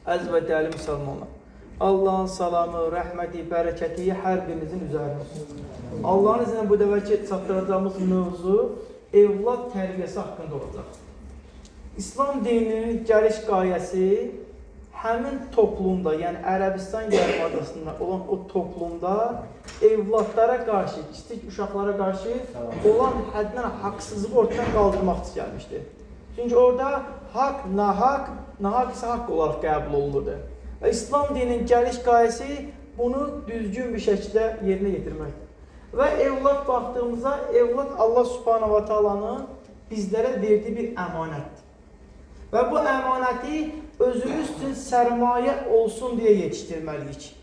Əziz və dəyərli müsəlmanlar, Allahın salamı, rəhməti, bərəkəti hər birinizin üzərinə olsun. Allahın iznilə bu dəvəki çatdıracağımız mövzu evlad tərbiyəsi haqqında olacaq. İslam dininin gəliş qayəsi həmin toplumda, yəni Ərəbistan yarımadasında olan o toplumda evladlara qarşı, kiçik uşaqlara qarşı olan həddən haqsızlığı ortadan qaldırmaq üçün gəlmişdir. Çünki orada haqq, nahaq isə haqq olaraq qəbul olunurdu. Və İslam dininin gəliş qayəsi bunu düzgün bir şəkildə yerinə yetirməkdir. Və evlad baxdığımızda, evlad Allah Subhanahu wa Ta'ala'nın bizlərə verdiyi bir əmanətdir. Və bu əmanəti özümüz üçün sərmayə olsun deyə yetişdirməliyik.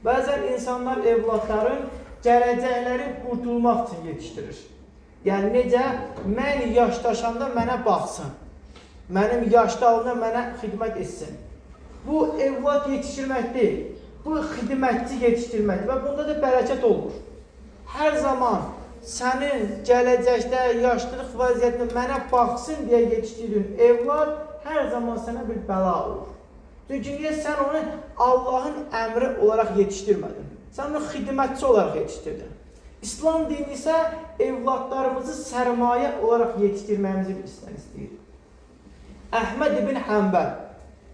Bəzən insanlar evladların gələcəkləri qurtulmaq üçün yetişdirir. Yəni necə? Mən yaşdaşanda mənə baxsın. Mənim yaşda alında mənə xidmət etsin. Bu evlad yetişdirmək deyil. Bu xidmətçi yetişdirməkdir və bunda da bərəkət olur. Hər zaman sənin gələcəkdə yaşlılıq vəziyyətində mənə baxsın deyə yetişdirdiyin evlad hər zaman sənə bir bəla olur. Çünki niyə sən onu Allahın əmri olaraq yetişdirmədin? Sən onu xidmətçi olaraq yetişdirdin. İslam dini isə evladlarımızı sərmayə olaraq yetişdirməyimizi bizdən istəyir. Əhməd ibn Həmbəl,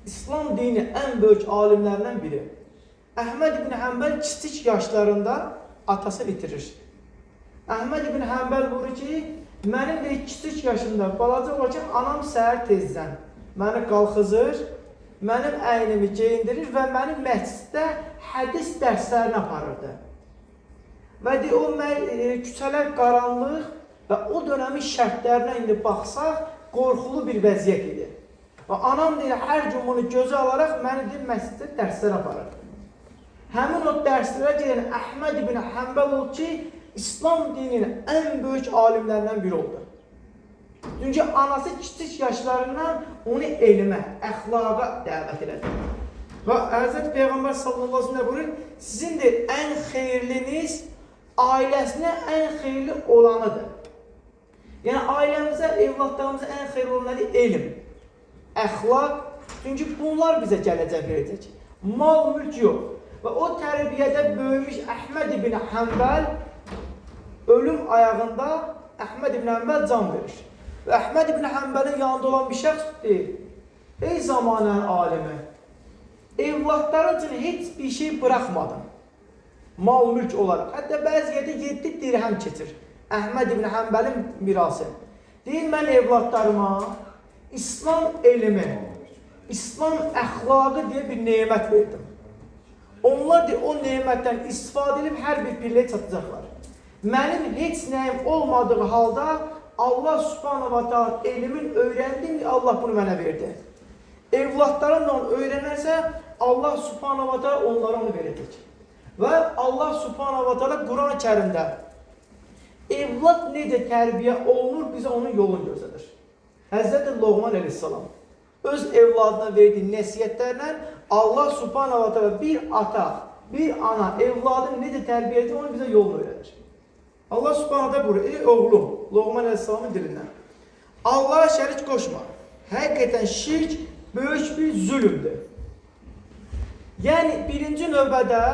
İslam dini ən böyük alimlərdən biri. Əhməd ibn Həmbəl kiçik yaşlarında atası bitirir. Əhməd ibn Həmbəl buyurur ki, mənim də kiçik yaşımda balaca olarkən anam səhər tezdən məni qalxızır, mənim əynimi geyindirir və məni məsciddə hədis dərslərini aparırdı. Və o küçələr qaranlıq və o dönəmin şərtlərinə indi baxsaq, qorxulu bir vəziyyət idi. Və anam deyir, hər gün bunu gözə alaraq məni məsciddə dərslər aparırdı. Həmin o dərslərə gedən Əhməd ibn Həmbəl oldu ki, İslam dininin ən böyük alimlərindən biri oldu. Çünki anası kiçik yaşlarından onu elmə, əxlaqa dəvət elədi. Və Həzrət Peyğəmbər sallallahu əleyhi və səlləm buyurur, sizin də ən xeyirliniz ailəsinə ən xeyirli olanıdır. Yəni ailəmizə, evladlarımıza ən xeyirli olan nədir? Elm, əxlaq. Çünki bunlar bizə gələcək verəcək. Mal, mülk yox. Və o tərbiyədə böyümüş Əhməd ibn Həmbəl ölüm ayağında Əhməd ibn Həmbəl can verir. Və Əhməd ibn Həmbəlin yanında olan bir şəxs deyir, ey zamanənin alimi, evladların üçün heç bir şey bıraxmadın. Mal, mülk olaraq. Hətta bəzi yerdə 7 dirhəm keçir. Əhməd ibn Həmbəlin mirası. Deyir, mən evladlarıma İslam elmi, İslam əxlaqı deyə bir nemət verdim. Onlar deyir, o nemətdən istifadə edib hər bir pilləyə çatacaqlar. Mənim heç nəyim olmadığı halda Allah Subhanahu wa Ta'ala elmin öyrəndim ki, Allah bunu mənə verdi. Evladlarım da onu öyrənərsə, Allah Subhanahu wa Ta'ala onlara onu verəcək. Və Allah Subhanahu wa Ta'ala Quran-ı Kərimdə evlad necə tərbiyə olunur, bizə onun yolunu göstərir. Həzrəti Loğman əleyhissalam öz evladına verdiyi nəsihətlərlə Allah Subhanahu wa Ta'ala bir ata, bir ana evladını necə tərbiyə edir, onu bizə yolunu öyrənir. Allah Subhanahu wa Ta'ala buyurur, ey oğlum, Loğman əleyhissalamın dilindən, Allah'a şərik qoşma. Həqiqətən şirk böyük bir zülümdür. Yəni birinci növbədə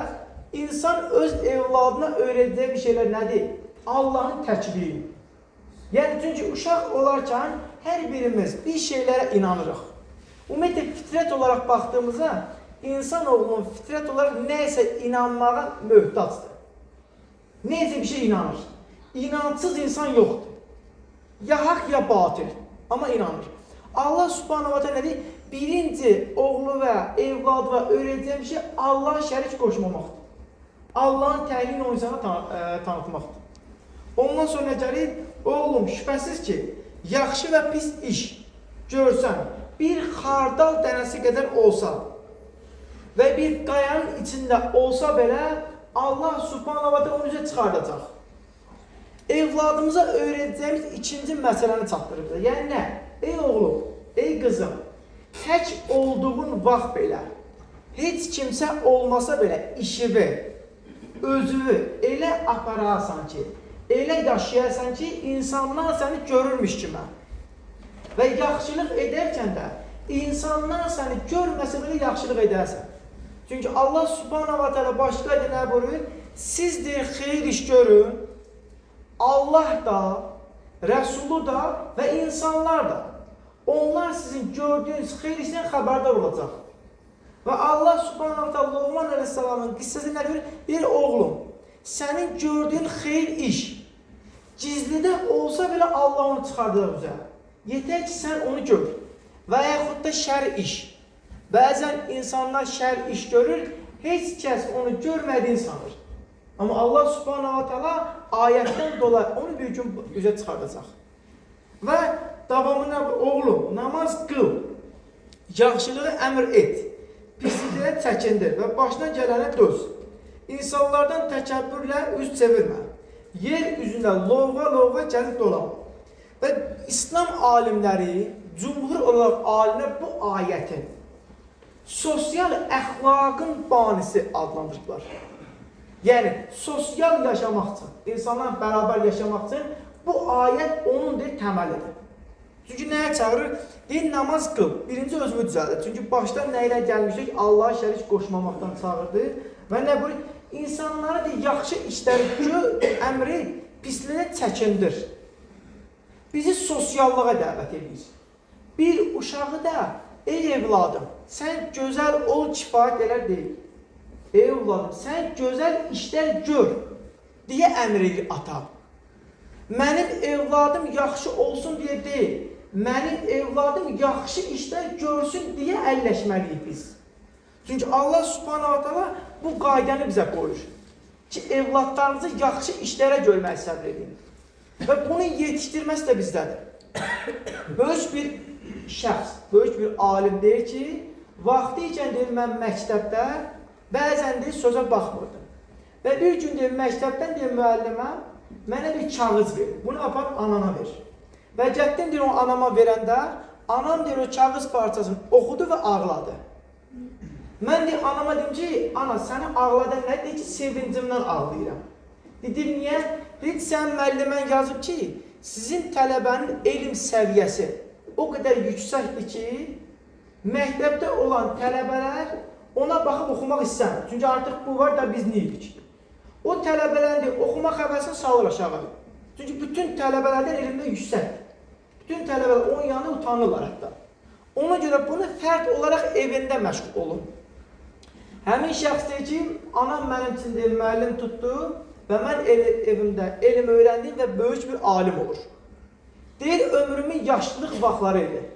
İnsan öz evladına öyrədəcəyi bir şeylər nədir? Allahın təkbiri. Yəni, çünki uşaq olarkən hər birimiz bir şeylərə inanırıq. Ümumiyyətlə, fitrət olaraq baxdığımızda, insan oğlunun fitrət olaraq nəyəsə inanmağa möhtacdır. Nəyəsə bir şey inanır. İnansız insan yoxdur. Ya haq, ya batil. Amma inanır. Allah Subhanahu wa Ta'ala nədir? Birinci oğlu və evladı və öyrədəcəyi bir şey Allah'a şərik qoşmamaqdır. Allahın təhlilini o insana tanıtmaqdır. Ondan sonra gəlir, oğlum, şübhəsiz ki, yaxşı və pis iş görsən, bir xardal dənəsi qədər olsa və bir qayanın içində olsa belə, Allah Subhanahu wa Ta'ala onu üzə çıxardacaq. Evladımıza öyrədəcəyimiz ikinci məsələni çatdırır. Yəni nə? Ey oğlum, ey qızım, tək olduğun vaxt belə, heç kimsə olmasa belə işivi, özünü elə aparasan ki, elə yaşayasan ki, insanlar səni görürmüş kimi. Və yaxşılıq edərkən də İnsanlar səni görməsə belə yaxşılıq edərsən. Çünki Allah subhanahu wa ta'ala başqa nə buyurur? Siz deyir xeyir iş görün. Allah da, Rəsulu da və insanlar da. Onlar sizin gördüyünüz xeyir işdən xəbərdar olacaq. Və Allah subhanahu wa ta'ala Loğman əleyhissalamın qissəsi nə deyir? Bir oğlum, sənin gördüyün xeyir iş gizlidə olsa belə Allah onu çıxardar üzə. Yetər ki, sən onu gör. Və yaxud da şər iş. Bəzən insanlar şər iş görür, heç kəs onu görmədiyini sanır. Amma Allah subhanahu wa ta'ala ayətdən dolayı onu bir gün üzə çıxardacaq. Və davamına oğlum, namaz qıl, yaxşılığı əmr et, pisliklə çəkindir və başına gələnə döz. İnsanlardan təkəbbürlə üz çevirmə. Yer üzündə lovğa gəzib dolanma. Və İslam alimləri, cümhur olaraq alimlər bu ayətin sosial əxlaqın banisi adlandırırlar. Yəni, sosial yaşamaq üçün, insanlarla bərabər yaşamaq üçün bu ayət onun təməlidir. Çünki nəyə çağırır? Deyir, namaz qıl. Birinci özümü düzəldir. Çünki başdan nə ilə gəlmişdik? Allah'a şərik qoşmamaqdan çağırdı. Və nə buyur? İnsanlara deyir, yaxşı işləri əmri pisliyə çəkindir. Bizi sosiallığa dəvət edir. Bir uşağı da, ey evladım, sən gözəl ol, kifayət elər deyil. Ey evladım, sən gözəl işlər gör, deyə əmr edir ata. Mənim evladım yaxşı olsun deyə deyil, mənim evladım yaxşı işlər görsün deyə əlləşməliyik biz. Çünki Allah subhanahu wa ta'ala bu qaydəni bizə qoyur ki, evladlarınızı yaxşı işlərə görməyi səbr edin. Və bunu yetişdirməsi də bizdədir. Böyük bir şəxs, böyük bir alim deyir ki, vaxtı ikən deyir, mən məktəbdə bəzən deyir, sözə baxmırdım. Və bir gün deyir, məktəbdən deyir, müəllimə mənə bir kağız verir. Bunu aparıb anana ver. Və getdim deyir, o anama verəndə, anam deyir, o kağız parçasını oxudu və ağladı. Mən deyir, anama dedim ki, ana, səni ağladan nə? Deyir ki, sevincimdən ağlayıram. Dedim, niyə? Deyir, sən müəllimən yazıb ki, sizin tələbənin elm səviyyəsi o qədər yüksəkdir ki, məktəbdə olan tələbələr ona baxıb oxumaq istəmir. Çünki artıq bu var da biz neydik? O tələbələrin oxumaq həvəsini salır aşağı. Çünki bütün tələbələrdən elmdə yüksəkdir. Bütün tələbələr onun yanında utanırlar hətta. Ona görə bunu fərd olaraq evində məşğul olun. Həmin şəxs deyir ki, anam mənim üçün deyir, müəllim tutdu və mən evimdə elm öyrəndim və böyük bir alim olur. Deyir, ömrümün yaşlılıq vaxtları idi.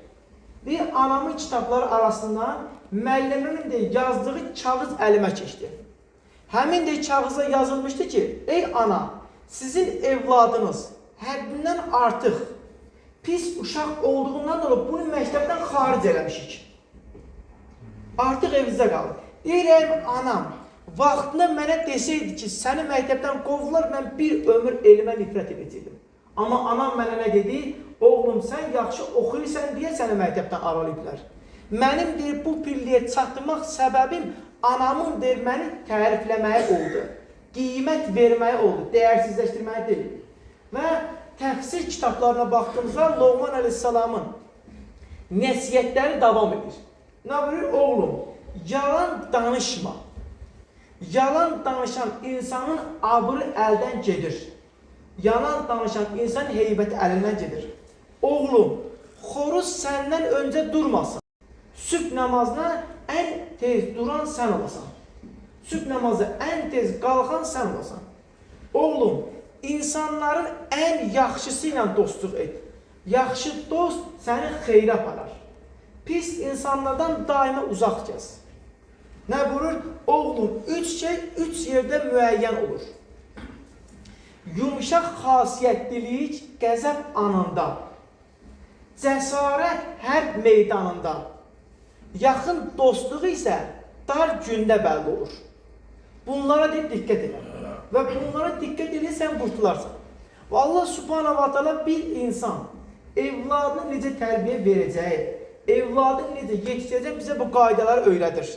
Deyir, anamın kitabları arasından müəllimimin deyir, yazdığı kağız əlimə keçdi. Həmin deyir, kağıza yazılmışdı ki, ey ana, sizin evladınız həddindən artıq pis uşaq olduğundan dolayı bunu məktəbdən xaric eləmişik. Artıq evinizdə qalır. Deyirəm, anam, vaxtında mənə desəydi ki, səni məktəbdən qovdular, mən bir ömür elmə nifrət edəcəkdim. Amma anam mənə nə dedi? Oğlum, sən yaxşı oxuyursan deyə səni məktəbdən aralayıblar. Mənim deyir, bu pilliyə çatdırmaq səbəbim anamın deyir, məni tərifləməyi oldu. Qiymət verməyi oldu, dəyərsizləşdirməyi deyil. Və təfsir kitablarına baxdığımızda Loğman əleyhissalamın nəsiyyətləri davam edir. Nə buyurur? Oğlum, yalan danışma. Yalan danışan insanın abrı əldən gedir. Yalan danışan insan heybəti əlindən gedir. Oğlum, xoruz səndən öncə durmasın. Sübh namazına ən tez duran sən olasan. Sübh namazı ən tez qalxan sən olasan. Oğlum, insanların ən yaxşısı ilə dostluq et. Yaxşı dost səni xeyrə aparar. Pis insanlardan daima uzaq gəz. Nə buyurur? Oğlum, üç şey üç yerdə müəyyən olur. Yumuşaq xasiyyətlilik qəzəb anında, cəsarət hərb meydanında, yaxın dostluğu isə dar gündə bəlli olur. Bunlara diqqət edin. Və bunlara diqqət edirsən, qurtularsan. Və Allah subhanahu wa ta'ala bir insan evladını necə tərbiyə verəcəyi, evladını necə yetişdirəcək bizə bu qaydaları öyrədir.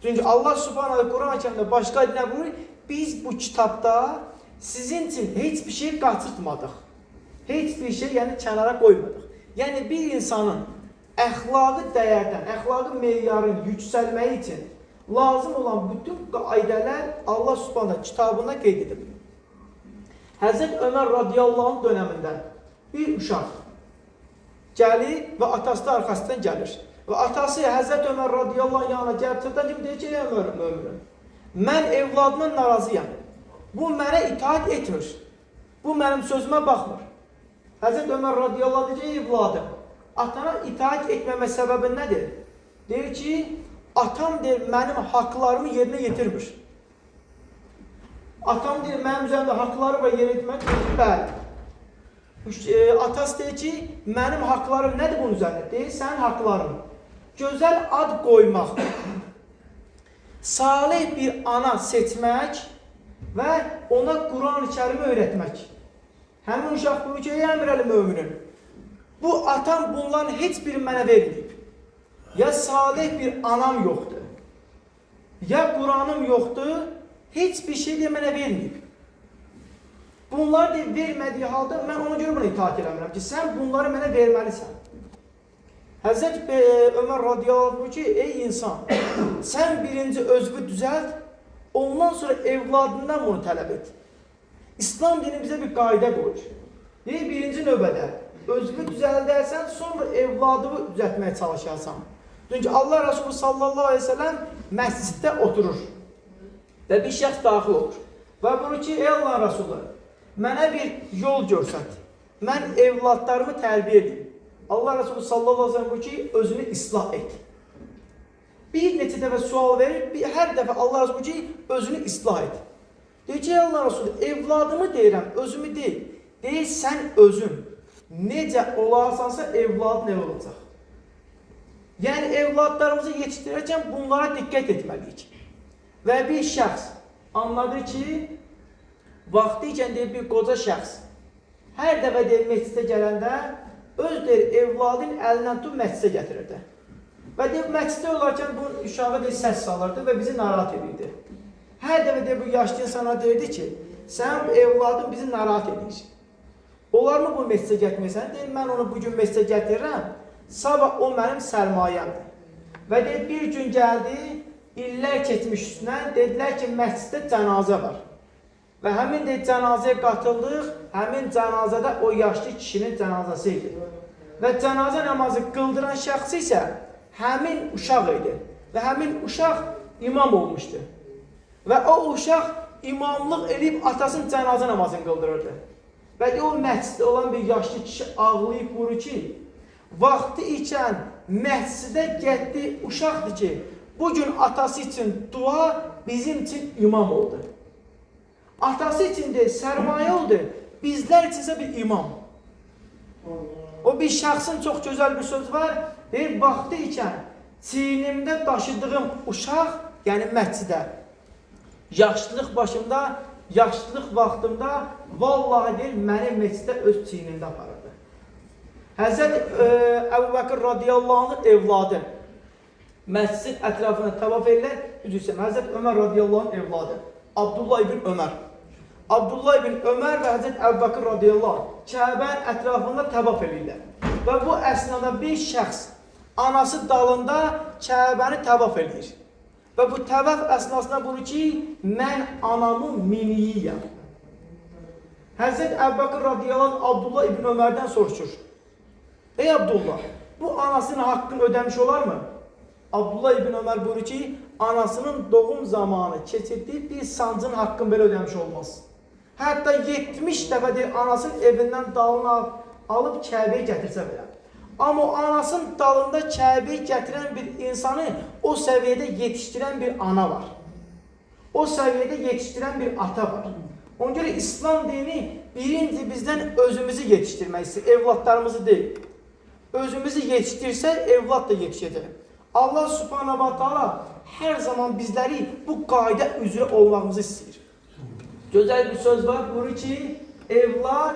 Çünki Allah subhanahu Quran-ı Kərimdə başqa nə buyurur? Biz bu kitabda sizin üçün heç bir şey qaçırtmadıq. Heç bir şey yəni kənara qoymadıq. Yəni bir insanın əxlaqi dəyərdən, əxlaqi meyarın yüksəlməyi üçün lazım olan bütün qaydələr Allah Subhanahu kitabında qeyd edilir. Həzrət Ömər radiyallahu anh dönəmində bir uşaq gəlir və atası da arxasından gəlir. Və atası Həzrət Ömər radiyallahu anh yanına gəlib çıxdan deyir ki, ey Ömər möminin, mən evladımdan narazıyam. Bu mənə itaat etmir. Bu mənim sözümə baxmır. Həzrət Ömər radiyallahu anh deyir ki, ey evladım, atana itaat etməmə səbəbi nədir? Deyir ki, atam deyir, mənim haqlarımı yerinə yetirmir. Atam deyir, mənim üzərimdə haqları var yerinə yetirmək, deyir ki, bəli. Atası deyir ki, mənim haqlarım nədir bunun üzərində? Deyir, sənin haqların. Gözəl ad qoymaq, salih bir ana seçmək və ona Quran-ı Kərimi öyrətmək. Həmin uşaq buyur ki, ey əmrəli möminin, bu atam bunların heç biri mənə verməyib. Ya salih bir anam yoxdur, ya Quranım yoxdur, heç bir şey də mənə verməyib. Bunları da vermədiyi halda mən ona görə buna itaat eləmirəm ki, sən bunları mənə verməlisən. Həzrət Ömər radiyallahu anh buyur ki, ey insan, sən birinci özünü düzəlt, ondan sonra evladından bunu tələb et. İslam dini bizə bir qayda qoyur. Deyir, birinci növbədə özünü düzəldərsən, sonra evladını düzəltməyə çalışarsan. Çünki Allah Resulü sallallahu aleyhi ve sellem məsciddə oturur və bir şəxs daxil olur. Və buyurur ki, ey Allah Resulü, mənə bir yol görsət, mən evladlarımı tərbiyə edeyim. Allah Resulü sallallahu aleyhi ve sellem buyurur ki, özünü islah et. Bir neçə dəfə sual verir, hər dəfə Allah Resulü buyurur ki, özünü islah et. Deyir ki, Allah Resulü, evladımı deyirəm, özümü deyil. Deyir, sən özün necə olarsansa evladın elə olacaq. Yəni, evladlarımızı yetişdirərkən bunlara diqqət etməliyik. Və bir şəxs anladır ki, vaxtı ikən deyir, bir qoca şəxs hər dəfə deyir, məscidə gələndə öz deyir, evladın əlindən tutub məscidə gətirirdi. Və deyir, məscidə olarkən bu uşağı deyir, səs salırdı və bizi narahat edirdi. Hər dəfə deyir, bu yaşlı insana deyirdi ki, sən bu evladın bizi narahat edir. Olar mı bu məscidə gətirmirsən? Deyir, mən onu bugün məscidə gətirirəm, sabah o mənim sərmayəmdir. Və deyir, bir gün gəldi, illər keçmiş üstündən, dedilər ki, məsciddə cənazə var. Və həmin deyir, cənazəyə qatıldıq, həmin cənazədə o yaşlı kişinin cənazəsi idi. Və cənazə namazı qıldıran şəxs isə həmin uşaq idi. Və həmin uşaq imam olmuşdu. Və o uşaq imamlıq edib atasının cənazə namazını qıldırırdı. Və o məsciddə olan bir yaşlı kişi ağlayıb vurur ki, vaxtı ikən məscidə getdi uşaqdır ki, bugün atası üçün dua, bizim üçün imam oldu. Atası üçün de sərmayə oldu, bizlər içinsə bir imam. O bir şəxsin çox gözəl bir söz var, deyir, vaxtı ikən çiynimdə daşıdığım uşaq, yəni məscidə, yaşlılıq başımda, yaşlılıq vaxtımda, vallahi deyir, məni məscidə öz çiynimdə aparırdı. Həzrət Əbu Bəkir radiyallahu anh evladı məscid ətrafına təvaf edirlər, üzrüsəm, Həzrət Ömər radiyallahu anh evladı, Abdullah ibn Ömər. Abdullah ibn Ömər və Həzrət Əbu Bəkir radiyallahu anh Kəbənin ətrafında təvaf edirlər. Və bu əsnada bir şəxs anası dalında Kəbəni təvaf edir. Və bu təvaf əsnasında buyurur ki, mən anamın miniyiyəm. Həzrət Əbu Bəkir radiyallahu anh Abdullah ibn Ömərdən soruşur. Ey Abdullah, bu anasının haqqını ödəmiş olar mı? Abdullah ibn Ömər buyurur ki, anasının doğum zamanı keçirdiyi bir sancın haqqını belə ödəmiş olmaz. Hətta 70 dəfə deyir, anasının evindən dalını alıb Kəbəyə gətirsə belə. Amma o anasının dalında Kəbəyə gətirən bir insanı o səviyyədə yetişdirən bir ana var. O səviyyədə yetişdirən bir ata var. Ona görə İslam dini birinci bizdən özümüzü yetişdirmək istəyir, evlatlarımızı deyil. Özümüzü yetişdirsək, evlat da yetişəcək. Allah subhanahu wa ta'ala hər zaman bizləri bu qayda üzrə olmağımızı istəyir. Gözəl bir söz var, buyurur ki, evlat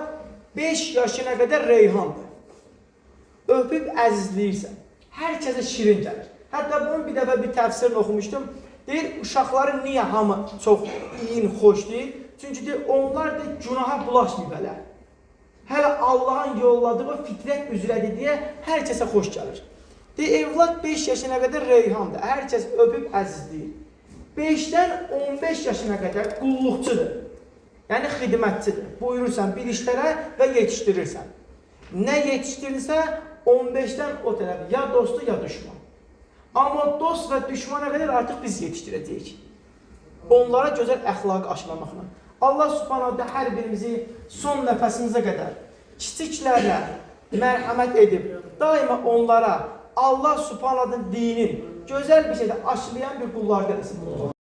5 yaşına qədər reyhandır. Öpüb əzizləyirsən, hər kəsə şirin gəlir. Hətta bunun bir dəfə bir təfsirini oxumuşdum. Deyir, uşaqları niyə hamı çox iyin, xoş deyir? Çünki deyir, onlar da günaha bulaşmayıb hələ. Hələ Allahın yolladığı fitrət üzrədir deyə hər kəsə xoş gəlir. Evlad 5 yaşına qədər reyhandır. Hər kəs öpüb əzizləyir. 5-dən 15 yaşına qədər qulluqçudur. Yəni xidmətçidir. Buyurursan bir işlərə və yetişdirirsən. Nə yetişdirirsə 15-dən o tərəf ya dostu ya düşman. Amma dost və düşmana qədər artıq biz yetişdirəcəyik. Onlara gözəl əxlaqı aşılamaqla. Allah subhanahu da hər birimizi son nəfəsimizə qədər kiçiklərlə mərhəmət edib, daima onlara Allah subhanallah dinin gözəl bir şeydə aşılayan bir qullardan etsin.